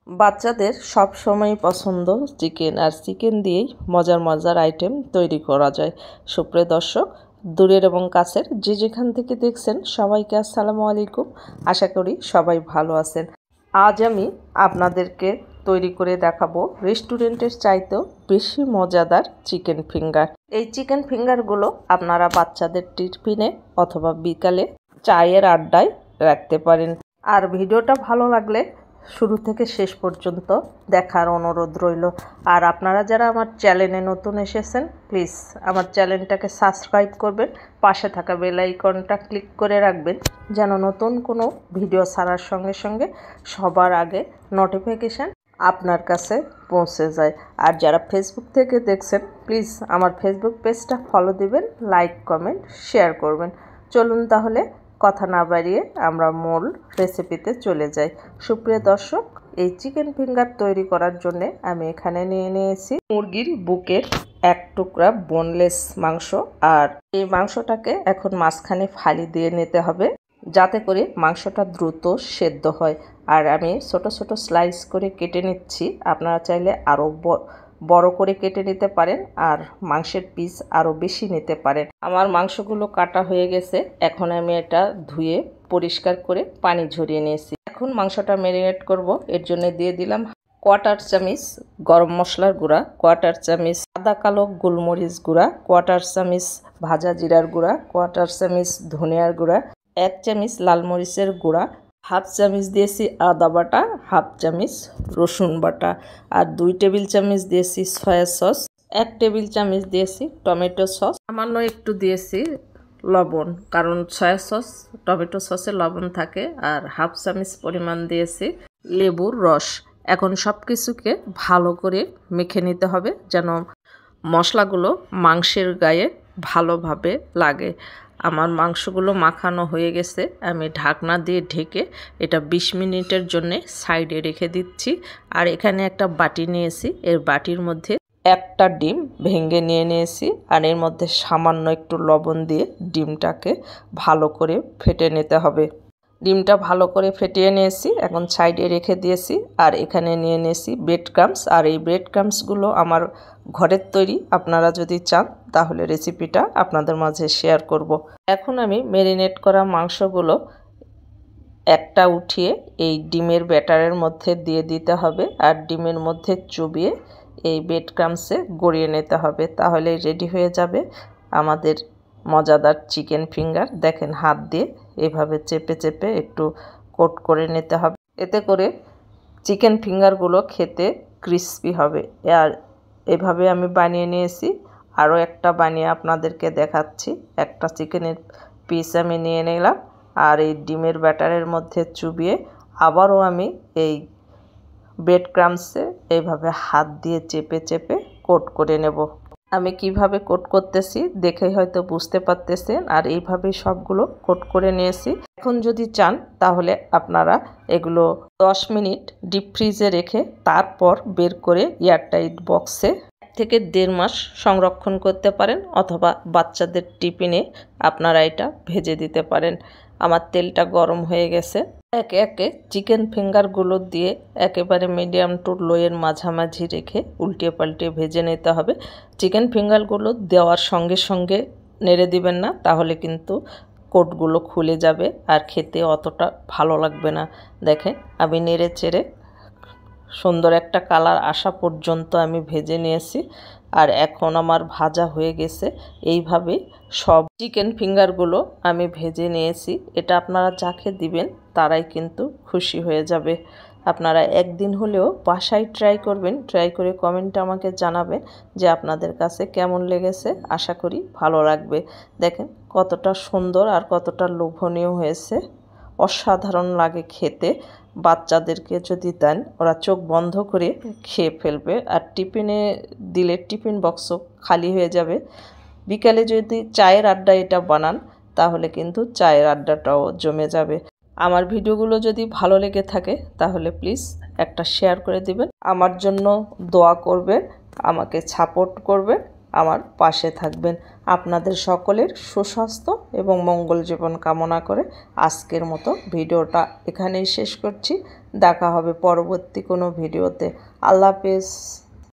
বাচ্চাদের সব সময় পছন্দ চিকেন, আর চিকেন দিয়েই মজার মজার আইটেম তৈরি করা যায়। সুপ্রিয় দর্শক, দূরের এবং কাছের যে যেখান থেকে দেখছেন সবাইকে আসসালামু আলাইকুম। আশা করি সবাই ভালো আছেন। আজ আমি আপনাদেরকে তৈরি করে দেখাবো রেস্টুরেন্টের চাইতেও বেশি মজাদার চিকেন ফিঙ্গার। এই চিকেন ফিঙ্গারগুলো আপনারা বাচ্চাদের টিফিনে অথবা বিকালে চায়ের আড্ডায় রাখতে পারেন। আর ভিডিওটা ভালো লাগলে শুরু থেকে শেষ পর্যন্ত দেখার অনুরোধ রইল। আর আপনারা যারা আমার চ্যানেলে নতুন এসেছেন, প্লিজ আমার চ্যানেলটাকে সাবস্ক্রাইব করবেন, পাশে থাকা বেল আইকনটা ক্লিক করে রাখবেন, যেন নতুন কোনো ভিডিও ছাড়ার সঙ্গে সঙ্গে সবার আগে নোটিফিকেশান আপনার কাছে পৌঁছে যায়। আর যারা ফেসবুক থেকে দেখছেন, প্লিজ আমার ফেসবুক পেজটা ফলো দিবেন, লাইক কমেন্ট শেয়ার করবেন। চলুন তাহলে কথা না বাড়িয়ে আমরা মূল রেসিপিতে চলে যাই। সুপ্রিয় দর্শক, এই চিকেন ফিঙ্গার তৈরি করার জন্য আমি এখানে নিয়ে নিয়েছি মুরগির বুকের এক টুকরা বোনলেস মাংস। আর এই মাংসটাকে এখন মাঝখানে ফালি দিয়ে নিতে হবে, যাতে করে মাংসটা দ্রুত সেদ্ধ হয়। আর আমি ছোট ছোট স্লাইস করে কেটে নিচ্ছি। আপনারা চাইলে আরও বড় করে কেটে নিতে পারেন, আর মাংসের পিস আরও বেশি নিতে পারেন। আমার মাংসগুলো কাটা হয়ে গেছে। এখন আমি এটা ধুয়ে পরিষ্কার করে পানি ঝরিয়ে নিয়েছি। এখন মাংসটা ম্যারিনেট করব। এর জন্য দিয়ে দিলাম কোয়ার্টার চামচ গরম মশলার গুঁড়া, কোয়ার্টার চামচ সাদা কালো গোলমরিচ গুঁড়া, কোয়ার্টার চামচ ভাজা জিরার গুঁড়া, কোয়ার্টার চামচ ধনিয়ার গুঁড়া, 1 চামচ লাল মরিচের গুঁড়া, হাফ চামচ দিয়েছি আদা বাটা, হাফ চামচ রসুন বাটা, আর 2 টেবিল চামচ দিয়েছি সয়া সস, 1 টেবিল চামচ দিয়েছি টমেটো সস, সামান্য একটু দিয়েছি লবণ, কারণ সয়া সস টমেটো সসে লবণ থাকে, আর হাফ চামচ পরিমাণ দিয়েছি লেবুর রস। এখন সব কিছুকে ভালো করে মেখে নিতে হবে, যেন মশলাগুলো মাংসের গায়ে ভালোভাবে লাগে। আমার মাংসগুলো মাখানো হয়ে গেছে। আমি ঢাকনা দিয়ে ঢেকে এটা 20 মিনিটের জন্য সাইডে রেখে দিচ্ছি। আর এখানে একটা বাটি নিয়েছি, এর বাটির মধ্যে একটা ডিম ভেঙে নিয়ে নিয়েছি, আর এর মধ্যে সামান্য একটু লবণ দিয়ে ডিমটাকে ভালো করে ফেটে নিতে হবে। ডিমটা ভালো করে ফেটিয়ে নিয়েছি, এখন সাইডে রেখে দিয়েছি। আর এখানে নিয়ে নিয়েছি ব্রেড ক্রাম্বস, আর এই ব্রেড ক্রাম্বসগুলো আমার ঘরের তৈরি। আপনারা যদি চান তাহলে রেসিপিটা আপনাদের মাঝে শেয়ার করব। এখন আমি ম্যারিনেট করা মাংসগুলো একটা উঠিয়ে এই ডিমের ব্যাটারের মধ্যে দিয়ে দিতে হবে, আর ডিমের মধ্যে চুবিয়ে এই ব্রেড ক্রাম্বসে গড়িয়ে নিতে হবে। তাহলে রেডি হয়ে যাবে আমাদের মজাদার চিকেন ফিঙ্গার। দেখেন, হাত দিয়ে এভাবে চেপে চেপে একটু কোট করে নিতে হবে, এতে করে চিকেন ফিঙ্গারগুলো খেতে ক্রিস্পি হবে। আর এভাবে আমি বানিয়ে নিয়েছি। আরও একটা বানিয়ে আপনাদেরকে দেখাচ্ছি। একটা চিকেনের পিস আমি নিয়ে নিলাম, আর এই ডিমের ব্যাটারের মধ্যে চুবিয়ে আবারও আমি এই ব্রেড ক্রাম্বসে এইভাবে হাত দিয়ে চেপে চেপে কোট করে নেব। আমি কিভাবে কোট করতেছি দেখে হয়তো বুঝতে পারতেছেন। আর এইভাবে সবগুলো কোট করে নিয়েছি। এখন যদি চান তাহলে আপনারা এগুলো 10 মিনিট ডিপ ফ্রিজে রেখে তারপর বের করে এয়ারটাইট বক্সে 1 থেকে 1.5 মাস সংরক্ষণ করতে পারেন, অথবা বাচ্চাদের টিফিনে আপনারা এটা ভেজে দিতে পারেন। আমার তেলটা গরম হয়ে গেছে। একে একে চিকেন ফিঙ্গারগুলো দিয়ে একেবারে মিডিয়াম টু লোয়ের মাঝামাঝি রেখে উল্টে পাল্টে ভেজে নিতে হবে। চিকেন ফিঙ্গারগুলো দেওয়ার সঙ্গে সঙ্গে নেড়ে দিবেন না, তাহলে কিন্তু কোটগুলো খুলে যাবে আর খেতে অতটা ভালো লাগবে না। দেখেন, আমি নেড়ে চেড়ে সুন্দর একটা কালার আসা পর্যন্ত আমি ভেজে নিয়েছি। আর এখন আমার ভাজা হয়ে গেছে। এইভাবে সব চিকেন ফিঙ্গারগুলো আমি ভেজে নিয়েছি। এটা আপনারা যাকে দিবেন তারাই কিন্তু খুশি হয়ে যাবে। আপনারা একদিন হলেও বাসায় ট্রাই করবেন, ট্রাই করে কমেন্টে আমাকে জানাবেন যে আপনাদের কাছে কেমন লেগেছে। আশা করি ভালো লাগবে। দেখেন কতটা সুন্দর আর কতটা লোভনীয় হয়েছে, অসাধারণ লাগে খেতে। বাচ্চাদেরকে যদি দেন ওরা চোখ বন্ধ করে খেয়ে ফেলবে, আর টিফিনে দিলে টিফিন বক্সও খালি হয়ে যাবে। বিকালে যদি চায়ের আড্ডা এটা বানান তাহলে কিন্তু চায়ের আড্ডাটাও জমে যাবে। আমার ভিডিওগুলো যদি ভালো লেগে থাকে তাহলে প্লিজ একটা শেয়ার করে দিবেন। আমার জন্য দোয়া করবেন, আমাকে সাপোর্ট করবেন। আমার পাশে থাকবেন। আপনাদের সকলের সুস্বাস্থ্য এবং মঙ্গল জীবন কামনা করে আজকের মতো ভিডিওটা এখানেই শেষ করছি। দেখা হবে পরবর্তী কোনো ভিডিওতে। আল্লাহ হাফেজ।